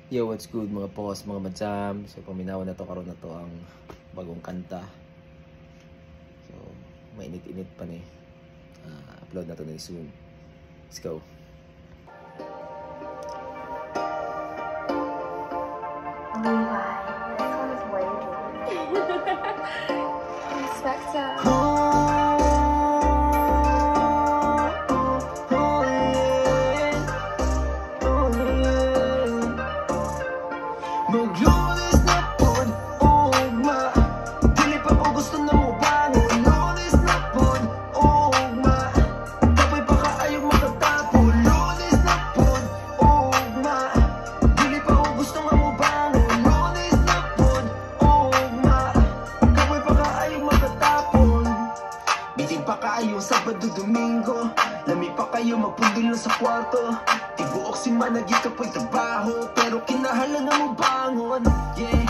Yo, what's good mga pos, mga madjam. So paminaw na to, karon na to ang bagong kanta. So mainit-init pa ni. Upload na to na soon. Let's go. Levi, this one's waiting. Inspector. Mag-lunes na pod, ugma. Dili pa ko gusto na mo bangon. Lunes na pod, ugma. Tapay pa kaayong makatapo. Lunes na pod, ugma. Dili pa ko gusto nga mo bangon. Lunes na pod, ugma. Tapay pa kaayong makatapon. Bitin pa kaayong Sabado, Domingo. Lami pa kayo magpundol na sa kwarto. Tiguok si managi kapoy trabaho, pero kinahalangan mo bangon. Yeah,